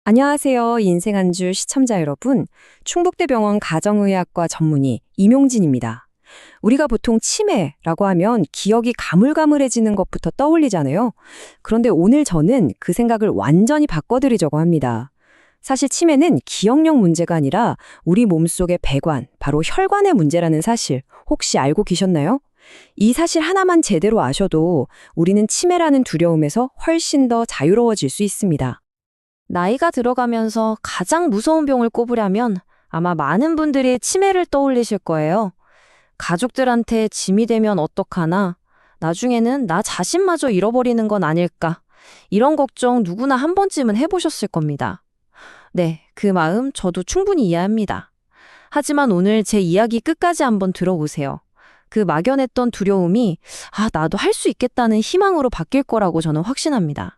안녕하세요. 인생 한 줄 시청자 여러분. 충북대병원 가정의학과 전문의 임용진입니다. 우리가 보통 치매라고 하면 기억이 가물가물해지는 것부터 떠올리잖아요. 그런데 오늘 저는 그 생각을 완전히 바꿔드리려고 합니다. 사실 치매는 기억력 문제가 아니라 우리 몸속의 배관, 바로 혈관의 문제라는 사실 혹시 알고 계셨나요? 이 사실 하나만 제대로 아셔도 우리는 치매라는 두려움에서 훨씬 더 자유로워질 수 있습니다. 나이가 들어가면서 가장 무서운 병을 꼽으려면 아마 많은 분들이 치매를 떠올리실 거예요. 가족들한테 짐이 되면 어떡하나? 나중에는 나 자신마저 잃어버리는 건 아닐까? 이런 걱정 누구나 한 번쯤은 해보셨을 겁니다. 네, 그 마음 저도 충분히 이해합니다. 하지만 오늘 제 이야기 끝까지 한번 들어보세요. 그 막연했던 두려움이 나도 할 수 있겠다는 희망으로 바뀔 거라고 저는 확신합니다.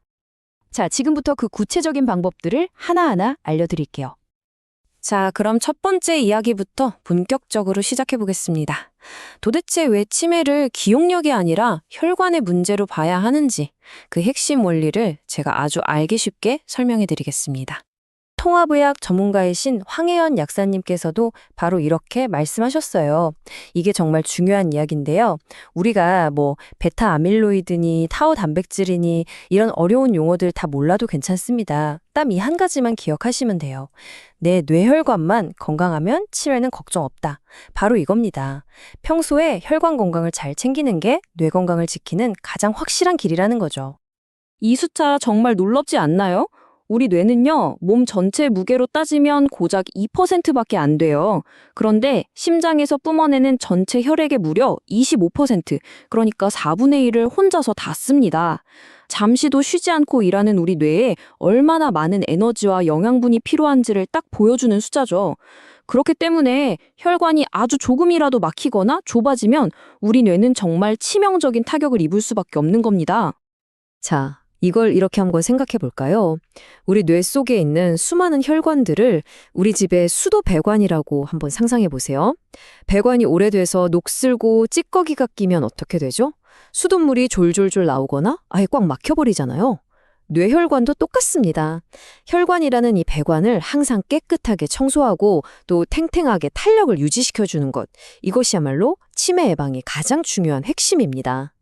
자, 지금부터 그 구체적인 방법들을 하나하나 알려드릴게요. 자, 그럼 첫 번째 이야기부터 본격적으로 시작해 보겠습니다. 도대체 왜 치매를 기억력이 아니라 혈관의 문제로 봐야 하는지 그 핵심 원리를 제가 아주 알기 쉽게 설명해 드리겠습니다. 통합의학 전문가이신 황혜연 약사님께서도 바로 이렇게 말씀하셨어요. 이게 정말 중요한 이야기인데요. 우리가 베타 아밀로이드니 타우 단백질이니 이런 어려운 용어들 다 몰라도 괜찮습니다. 딱 이 한 가지만 기억하시면 돼요. 내 뇌혈관만 건강하면 치매는 걱정 없다. 바로 이겁니다. 평소에 혈관 건강을 잘 챙기는 게 뇌 건강을 지키는 가장 확실한 길이라는 거죠. 이 숫자 정말 놀랍지 않나요? 우리 뇌는요, 몸 전체 무게로 따지면 고작 2%밖에 안 돼요. 그런데 심장에서 뿜어내는 전체 혈액의 무려 25%, 그러니까 4분의 1을 혼자서 다 씁니다. 잠시도 쉬지 않고 일하는 우리 뇌에 얼마나 많은 에너지와 영양분이 필요한지를 딱 보여주는 숫자죠. 그렇기 때문에 혈관이 아주 조금이라도 막히거나 좁아지면 우리 뇌는 정말 치명적인 타격을 입을 수밖에 없는 겁니다. 자, 이걸 이렇게 한번 생각해 볼까요? 우리 뇌 속에 있는 수많은 혈관들을 우리 집의 수도 배관이라고 한번 상상해 보세요. 배관이 오래돼서 녹슬고 찌꺼기가 끼면 어떻게 되죠? 수돗물이 졸졸졸 나오거나 아예 꽉 막혀버리잖아요. 뇌혈관도 똑같습니다. 혈관이라는 이 배관을 항상 깨끗하게 청소하고 또 탱탱하게 탄력을 유지시켜주는 것. 이것이야말로 치매 예방의 가장 중요한 핵심입니다.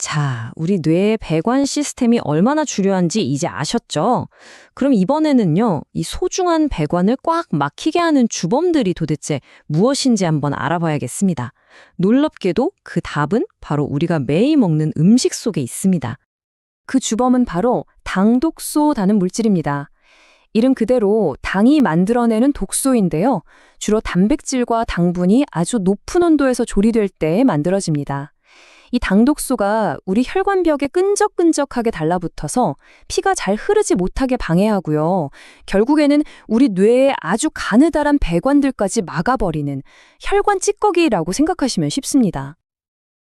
자, 우리 뇌의 배관 시스템이 얼마나 중요한지 이제 아셨죠? 그럼 이번에는요, 이 소중한 배관을 꽉 막히게 하는 주범들이 도대체 무엇인지 한번 알아봐야겠습니다. 놀랍게도 그 답은 바로 우리가 매일 먹는 음식 속에 있습니다. 그 주범은 바로 당독소라는 물질입니다. 이름 그대로 당이 만들어내는 독소인데요. 주로 단백질과 당분이 아주 높은 온도에서 조리될 때 만들어집니다. 이 당독소가 우리 혈관벽에 끈적끈적하게 달라붙어서 피가 잘 흐르지 못하게 방해하고요. 결국에는 우리 뇌의 아주 가느다란 배관들까지 막아버리는 혈관 찌꺼기라고 생각하시면 쉽습니다.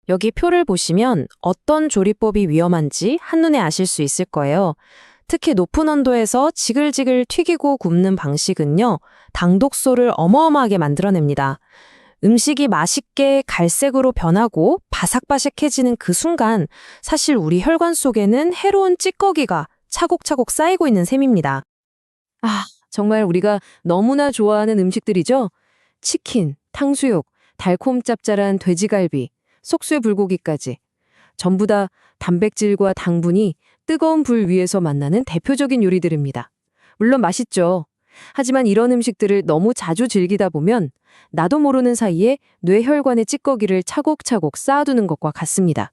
여기 표를 보시면 어떤 조리법이 위험한지 한눈에 아실 수 있을 거예요. 특히 높은 온도에서 지글지글 튀기고 굽는 방식은요, 당독소를 어마어마하게 만들어냅니다. 음식이 맛있게 갈색으로 변하고 바삭바삭해지는 그 순간 사실 우리 혈관 속에는 해로운 찌꺼기가 차곡차곡 쌓이고 있는 셈입니다. 정말 우리가 너무나 좋아하는 음식들이죠? 치킨, 탕수육, 달콤 짭짤한 돼지갈비, 속쇠 불고기까지. 전부 다 단백질과 당분이 뜨거운 불 위에서 만나는 대표적인 요리들입니다. 물론 맛있죠. 하지만 이런 음식들을 너무 자주 즐기다 보면 나도 모르는 사이에 뇌혈관의 찌꺼기를 차곡차곡 쌓아두는 것과 같습니다.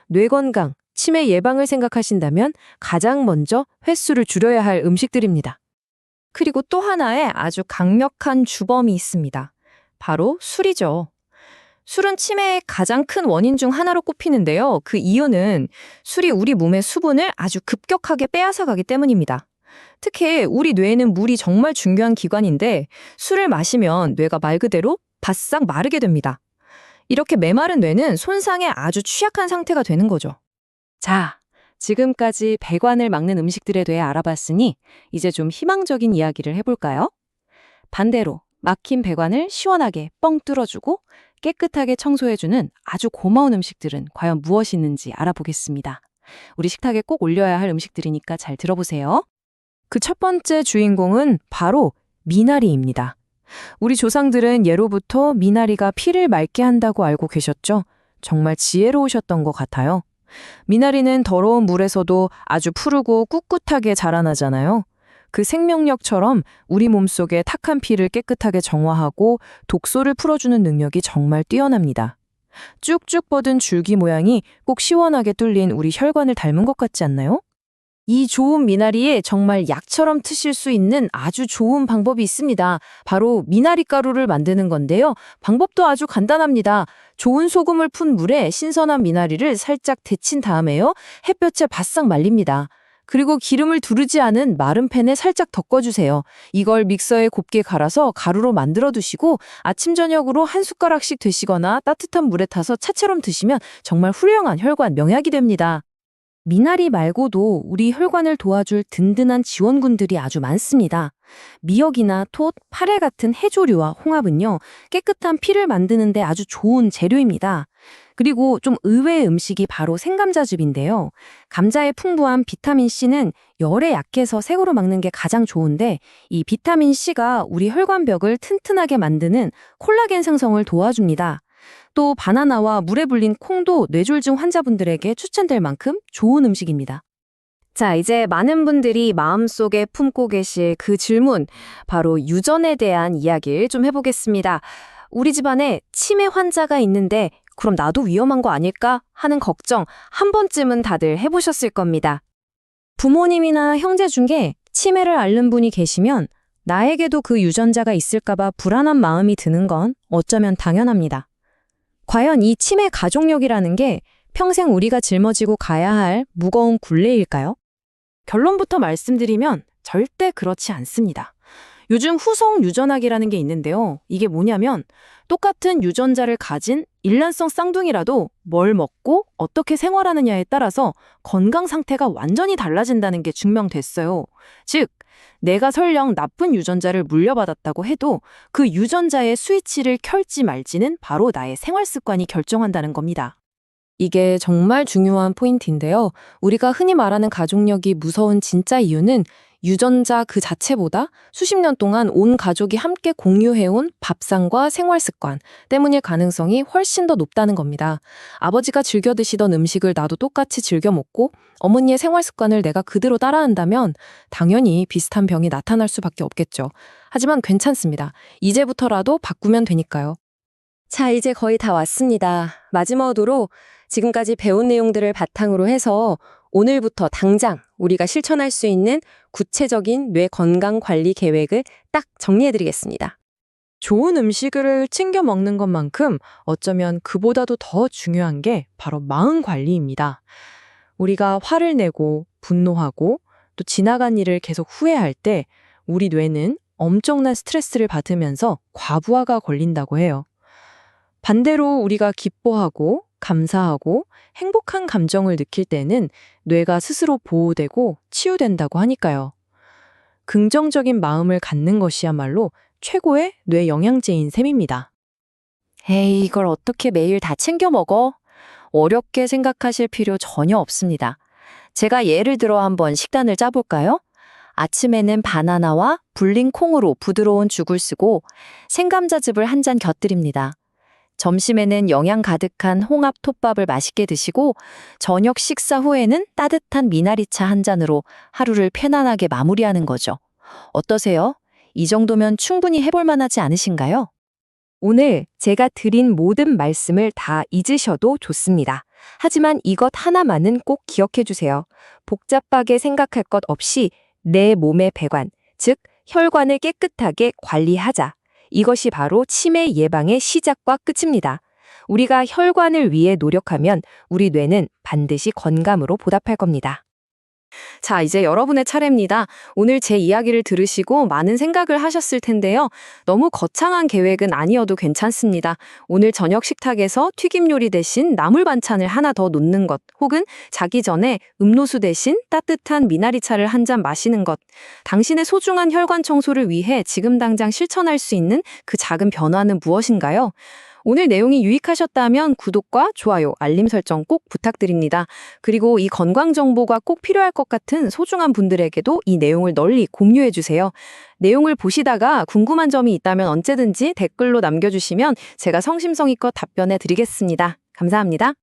뇌 건강, 치매 예방을 생각하신다면 가장 먼저 횟수를 줄여야 할 음식들입니다. 그리고 또 하나의 아주 강력한 주범이 있습니다. 바로 술이죠. 술은 치매의 가장 큰 원인 중 하나로 꼽히는데요. 그 이유는 술이 우리 몸의 수분을 아주 급격하게 빼앗아가기 때문입니다. 특히 우리 뇌에는 물이 정말 중요한 기관인데 술을 마시면 뇌가 말 그대로 바싹 마르게 됩니다. 이렇게 메마른 뇌는 손상에 아주 취약한 상태가 되는 거죠. 자, 지금까지 배관을 막는 음식들에 대해 알아봤으니 이제 좀 희망적인 이야기를 해볼까요? 반대로 막힌 배관을 시원하게 뻥 뚫어주고 깨끗하게 청소해주는 아주 고마운 음식들은 과연 무엇이 있는지 알아보겠습니다. 우리 식탁에 꼭 올려야 할 음식들이니까 잘 들어보세요. 그 첫 번째 주인공은 바로 미나리입니다. 우리 조상들은 예로부터 미나리가 피를 맑게 한다고 알고 계셨죠? 정말 지혜로우셨던 것 같아요. 미나리는 더러운 물에서도 아주 푸르고 꿋꿋하게 자라나잖아요. 그 생명력처럼 우리 몸속의 탁한 피를 깨끗하게 정화하고 독소를 풀어주는 능력이 정말 뛰어납니다. 쭉쭉 뻗은 줄기 모양이 꼭 시원하게 뚫린 우리 혈관을 닮은 것 같지 않나요? 이 좋은 미나리에 정말 약처럼 트실 수 있는 아주 좋은 방법이 있습니다. 바로 미나리 가루를 만드는 건데요. 방법도 아주 간단합니다. 좋은 소금을 푼 물에 신선한 미나리를 살짝 데친 다음에요. 햇볕에 바싹 말립니다. 그리고 기름을 두르지 않은 마른 팬에 살짝 덮어주세요. 이걸 믹서에 곱게 갈아서 가루로 만들어 두시고 아침 저녁으로 한 숟가락씩 드시거나 따뜻한 물에 타서 차처럼 드시면 정말 훌륭한 혈관 명약이 됩니다. 미나리 말고도 우리 혈관을 도와줄 든든한 지원군들이 아주 많습니다. 미역이나 톳, 파래 같은 해조류와 홍합은요, 깨끗한 피를 만드는데 아주 좋은 재료입니다. 그리고 좀 의외의 음식이 바로 생감자즙인데요. 감자의 풍부한 비타민C는 열에 약해서 색으로 막는 게 가장 좋은데, 이 비타민C가 우리 혈관벽을 튼튼하게 만드는 콜라겐 생성을 도와줍니다. 또 바나나와 물에 불린 콩도 뇌졸중 환자분들에게 추천될 만큼 좋은 음식입니다. 자, 이제 많은 분들이 마음속에 품고 계실 그 질문, 바로 유전에 대한 이야기를 좀 해보겠습니다. 우리 집안에 치매 환자가 있는데 그럼 나도 위험한 거 아닐까 하는 걱정 한 번쯤은 다들 해보셨을 겁니다. 부모님이나 형제 중에 치매를 앓는 분이 계시면 나에게도 그 유전자가 있을까봐 불안한 마음이 드는 건 어쩌면 당연합니다. 과연 이 치매 가족력이라는 게 평생 우리가 짊어지고 가야 할 무거운 굴레일까요? 결론부터 말씀드리면 절대 그렇지 않습니다. 요즘 후성 유전학이라는 게 있는데요. 이게 뭐냐면 똑같은 유전자를 가진 일란성 쌍둥이라도 뭘 먹고 어떻게 생활하느냐에 따라서 건강 상태가 완전히 달라진다는 게 증명됐어요. 즉, 내가 설령 나쁜 유전자를 물려받았다고 해도 그 유전자의 스위치를 켤지 말지는 바로 나의 생활 습관이 결정한다는 겁니다. 이게 정말 중요한 포인트인데요. 우리가 흔히 말하는 가족력이 무서운 진짜 이유는 유전자 그 자체보다 수십 년 동안 온 가족이 함께 공유해온 밥상과 생활 습관 때문일 가능성이 훨씬 더 높다는 겁니다. 아버지가 즐겨 드시던 음식을 나도 똑같이 즐겨 먹고 어머니의 생활 습관을 내가 그대로 따라한다면 당연히 비슷한 병이 나타날 수밖에 없겠죠. 하지만 괜찮습니다. 이제부터라도 바꾸면 되니까요. 자, 이제 거의 다 왔습니다. 마지막으로 지금까지 배운 내용들을 바탕으로 해서 오늘부터 당장 우리가 실천할 수 있는 구체적인 뇌 건강 관리 계획을 딱 정리해드리겠습니다. 좋은 음식을 챙겨 먹는 것만큼 어쩌면 그보다도 더 중요한 게 바로 마음 관리입니다. 우리가 화를 내고 분노하고 또 지나간 일을 계속 후회할 때 우리 뇌는 엄청난 스트레스를 받으면서 과부하가 걸린다고 해요. 반대로 우리가 기뻐하고 감사하고 행복한 감정을 느낄 때는 뇌가 스스로 보호되고 치유된다고 하니까요. 긍정적인 마음을 갖는 것이야말로 최고의 뇌 영양제인 셈입니다. 에이, 이걸 어떻게 매일 다 챙겨 먹어? 어렵게 생각하실 필요 전혀 없습니다. 제가 예를 들어 한번 식단을 짜볼까요? 아침에는 바나나와 불린 콩으로 부드러운 죽을 쓰고 생감자즙을 한 잔 곁들입니다. 점심에는 영양 가득한 홍합 톱밥을 맛있게 드시고 저녁 식사 후에는 따뜻한 미나리차 한 잔으로 하루를 편안하게 마무리하는 거죠. 어떠세요? 이 정도면 충분히 해볼 만하지 않으신가요? 오늘 제가 드린 모든 말씀을 다 잊으셔도 좋습니다. 하지만 이것 하나만은 꼭 기억해 주세요. 복잡하게 생각할 것 없이 내 몸의 배관, 즉 혈관을 깨끗하게 관리하자. 이것이 바로 치매 예방의 시작과 끝입니다. 우리가 혈관을 위해 노력하면 우리 뇌는 반드시 건강으로 보답할 겁니다. 자, 이제 여러분의 차례입니다. 오늘 제 이야기를 들으시고 많은 생각을 하셨을 텐데요. 너무 거창한 계획은 아니어도 괜찮습니다. 오늘 저녁 식탁에서 튀김 요리 대신 나물 반찬을 하나 더 놓는 것, 혹은 자기 전에 음료수 대신 따뜻한 미나리차를 한 잔 마시는 것. 당신의 소중한 혈관 청소를 위해 지금 당장 실천할 수 있는 그 작은 변화는 무엇인가요? 오늘 내용이 유익하셨다면 구독과 좋아요, 알림 설정 꼭 부탁드립니다. 그리고 이 건강 정보가 꼭 필요할 것 같은 소중한 분들에게도 이 내용을 널리 공유해 주세요. 내용을 보시다가 궁금한 점이 있다면 언제든지 댓글로 남겨주시면 제가 성심성의껏 답변해 드리겠습니다. 감사합니다.